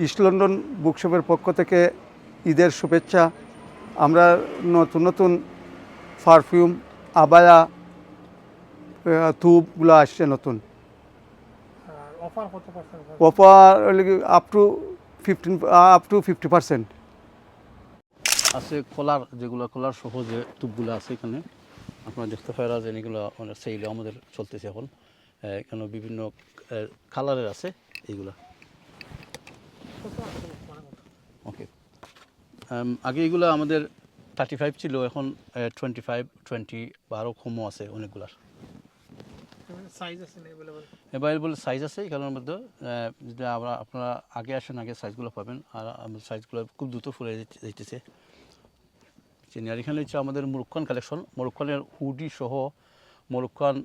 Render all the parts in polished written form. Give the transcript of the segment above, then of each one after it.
East London বুকশপের পক্ষ থেকে ঈদের শুভেচ্ছা। আমরা নতুন নতুন পারফিউম, আবায়া, ধূপগুলো আসছে নতুন। Offer up to 50%। আছে কলার, যেগুলো কলার সহ যে টুপগুলো আছে এখানে আপনারা দেখতে পারা যে এগুলো অনেক সেল আমাদের চলতেছে এখন। এখানে বিভিন্ন কালারের আছে এইগুলা। ওকে, আগে এগুলো আমাদের 35 ছিল, এখন 25, 20 বা আরও কমও আছে অনেকগুলার। অ্যাভেলেবল সাইজ আছে এখানের মধ্যে। যদি আপনারা আগে আসেন, আগে সাইজগুলো পাবেন। আর আমাদের সাইজগুলো খুব দ্রুত ফুলে যেতেছে। আর এখানে হচ্ছে আমাদের মরক্কান কালেকশন, মরক্কানের হুডি সহ মরক্কান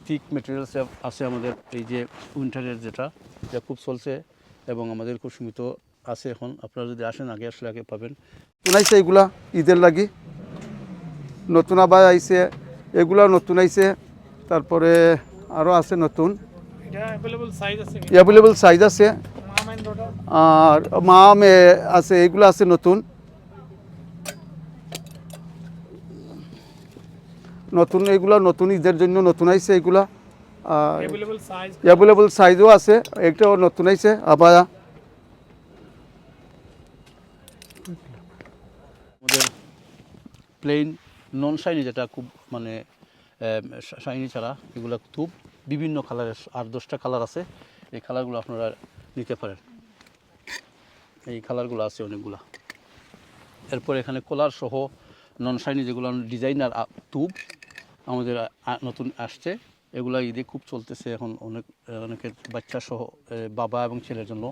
থিক মেটেরিয়ালস আছে আমাদের। এই যে উইন্টারের যেটা খুব চলছে এবং আমাদের খুব সীমিত আছে এখন। আপনারা যদি আসেন, আগে আসলে আগে পাবেন। নতুন আইছে এগুলা ঈদের লাগি, নতুন আবায়া আইছে, এগুলা নতুন আইছে। তারপরে আরও আছে নতুন, অ্যাভেলেবল সাইজ আছে। আর মা মেয়ে আছে, এগুলো আছে নতুন নতুন। এগুলা নতুন ঈদের জন্য নতুন আইছে এগুলা। আর অ্যাভেলেবল সাইজও আছে, একটাও নতুন আইছে আবায়া। আমাদের প্লেন নন শাইনি, যেটা খুব মানে শাইনি ছাড়া, এগুলো খুব বিভিন্ন কালারের 8-10টা কালার আছে। এই কালারগুলো আপনারা নিতে পারেন। এই কালারগুলো আছে অনেকগুলা। এরপর এখানে কলার সহ নন শাইনি যেগুলো ডিজাইনার টুব আমাদের নতুন আসছে। এগুলা ঈদে খুব চলতেছে এখন। অনেকের বাচ্চা সহ বাবা এবং ছেলের জন্য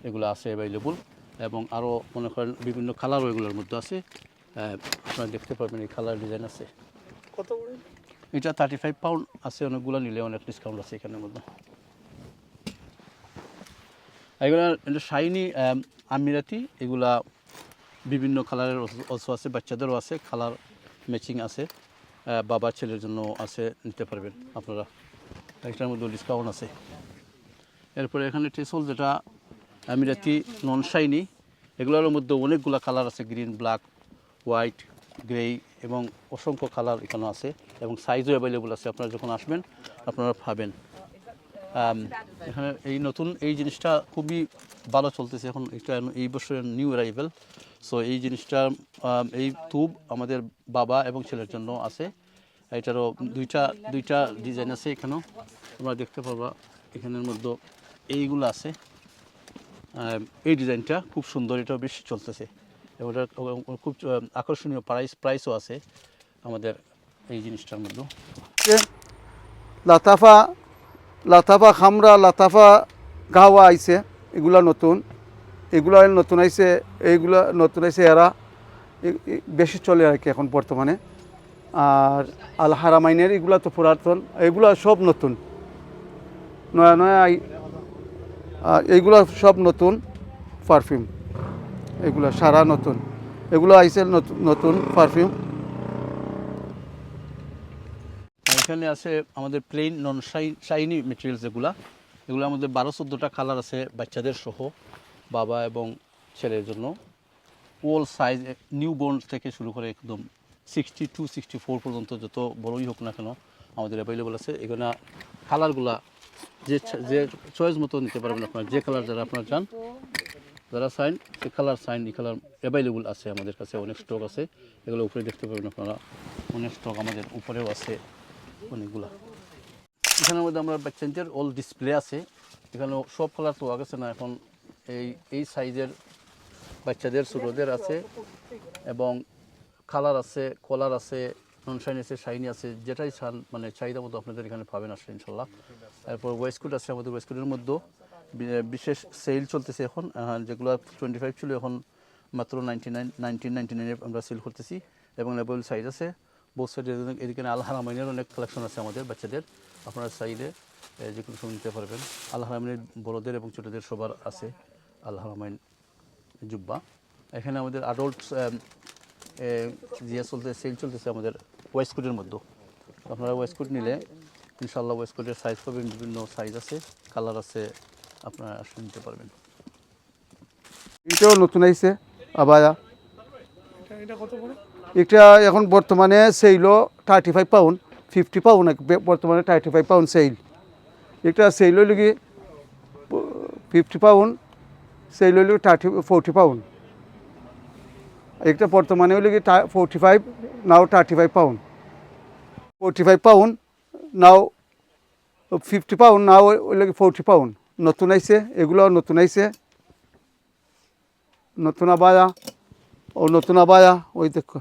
এগুলো আছে অ্যাভেলেবল। এবং আরও মনে করেন বিভিন্ন কালারও এগুলোর মধ্যে আছে। আপনারা দেখতে পারবেন এই কালার ডিজাইন আছে। কত করে এটা 35 পাউন্ড আছে। অনেকগুলো নিলে অনেক ডিসকাউন্ট আছে এখানের মধ্যে। এগুলা শাইনি আমিরাতি, এগুলা বিভিন্ন কালারের অলসো আছে, বাচ্চাদেরও আছে, কালার ম্যাচিং আছে, বাবা ছেলের জন্য আছে, নিতে পারবেন আপনারা। এটার মধ্যে ডিসকাউন্ট আছে। এরপরে এখানে টেসল, যেটা আমিরাতি নন শাইনি, এগুলোর মধ্যে অনেকগুলো কালার আছে, গ্রিন, ব্ল্যাক, হোয়াইট, গ্রে এবং অসংখ্য কালার এখানে আছে এবং সাইজও অ্যাভেলেবল আছে। আপনারা যখন আসবেন আপনারা পাবেন। এখানে এই নতুন এই জিনিসটা খুবই ভালো চলতেছে এখন। এটা এই বছরের নিউ অ্যারাইভেল। সো এই জিনিসটা, এই টুব আমাদের বাবা এবং ছেলের জন্য আছে। এটারও দুইটা ডিজাইন আছে এখানেও তোমরা দেখতে পাবা। এখানের মধ্যে এইগুলো আছে। এই ডিজাইনটা খুব সুন্দর, এটাও বেশি চলতেছে। ওটা খুব আকর্ষণীয় প্রাইসও আছে আমাদের এই জিনিসটার মধ্যে। লাতাফা খামরা, লাতাফা গাওয়া আইছে, এগুলা নতুন। এগুলো নতুন আইছে, এইগুলা নতুন আইছে। এরা বেশি চলে আর কি এখন বর্তমানে। আর আল হারামাইনের এগুলা তো পুরাতন, এগুলা সব নতুন, নয়া নয়া। এইগুলা সব নতুন পারফিউম, এগুলা সারা নতুন। এগুলো আইছে নতুন পারফিউম। এখানে আছে আমাদের প্লেন নন শাইনি মেটেরিয়ালস, এগুলো আমাদের 12-14টা কালার আছে, বাচ্চাদের সহ, বাবা এবং ছেলের জন্য। অল সাইজ, নিউ বর্ন থেকে শুরু করে একদম 62, 64 পর্যন্ত যত বড়ই হোক না কেন আমাদের অ্যাভেলেবল আছে। এখানে কালারগুলা যে চয়েস মতো নিতে পারবেন আপনার, যে কালার যারা আপনার চান, যারা সাইন সে কালার সাইন। এই কালার অ্যাভেলেবল আছে আমাদের কাছে, অনেক স্টক আছে। এগুলো উপরে দেখতে পাবেন আপনারা, অনেক স্টক আমাদের উপরেও আছে অনেকগুলা। এখানের মধ্যে আমরা বাচ্চাদের অল ডিসপ্লে আছে। এখানে সব কালার তো গেছে না এখন। এই সাইজের বাচ্চাদের, ছোটোদের আছে এবং কালার আছে, কলার আছে, নন শাইনি আছে, শাইনি আছে, যেটাই চান মানে চাহিদা মতো আপনাদের এখানে পাবেন আসলে ইনশাল্লাহ। তারপর ওয়েস্টকোট আছে আমাদের। ওয়েস্টকোটের মধ্যেও বিশেষ সেল চলতেছে এখন। যেগুলো 25 ছিল এখন মাত্র 1999 আমরা সেল করতেছি এবং অ্যাভেলেবল সাইজ আছে বোথ সাইডে। এদিকে আল হারামাইনের অনেক কালেকশন আছে আমাদের বাচ্চাদের, আপনারা চাইলে যে কোনো সময় নিতে পারবেন। আল হারামাইনের বড়দের এবং ছোটোদের সবার আছে আল হারামাইন জুব্বা। এখানে আমাদের অ্যাডাল্ট সেল চলতেছে আমাদের ওয়েস্টকোটের মধ্যে। আপনারা ওয়েস্টকোট নিলে ইনশাল্লাহ ওয়েস্টকোটের সাইজ পাবেন, বিভিন্ন সাইজ আছে, কালার আছে, আপনারা আসলে নিতে পারবেন। এটাও নতুন আইছে আবায়া। এটা এখন বর্তমানে সেইল 35 পাউন্ড, 50 পাউন্ড বর্তমানে 35 পাউন্ড সেইল। এটা সেইল হইল কি 50 পাউন্ড, সেইল হইল 40 পাউন্ড। একটা বর্তমানে হইল কি 45, নাও 35 পাউন্ড, 45 পাউন্ড নাও 50 পাউন্ড, নাও হইল কি 40 পাউন্ড। নতুন আইছে, এগুলো নতুন আইছে, নতুন আবায়া ও নতুন আবায়া, ওই দেখো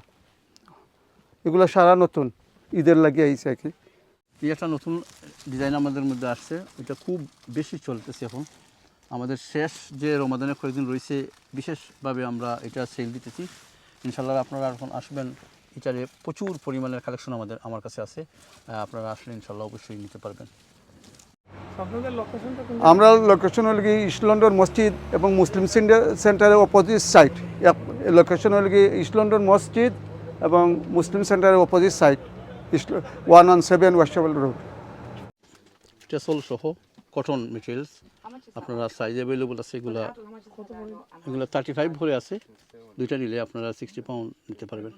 এগুলো সারা নতুন ঈদের লাগিয়ে আইছে আর কি। এই একটা নতুন ডিজাইন আমাদের মধ্যে আসছে, এটা খুব বেশি চলতেছে এখন। আমাদের শেষ যে রমাদানের কয়েকদিন রয়েছে বিশেষভাবে আমরা এটা সেল দিতেছি। ইনশাল্লাহ আপনারা এখন আসবেন, এটারে প্রচুর পরিমাণের কালেকশন আমার কাছে আছে, আপনারা আসলে ইনশাল্লাহ অবশ্যই নিতে পারবেন। আমরা লোকেশন হল কি ইস্ট লন্ডন মসজিদ এবং মুসলিম সেন্টারের অপোজিট সাইড। লোকেশন হল কি ইস্ট লন্ডন মসজিদ এবং মুসলিম সেন্টারের অপোজিট সাইড, 117 ওয়েস্টেবল রোড। টেসল সহ কটন মেটেরিয়ালস আপনারা সাইজ অ্যাভেলেবল আছে। এগুলো 35 ভরে আছে, দুইটা নিলে আপনারা 60 পাউন্ড নিতে পারবেন।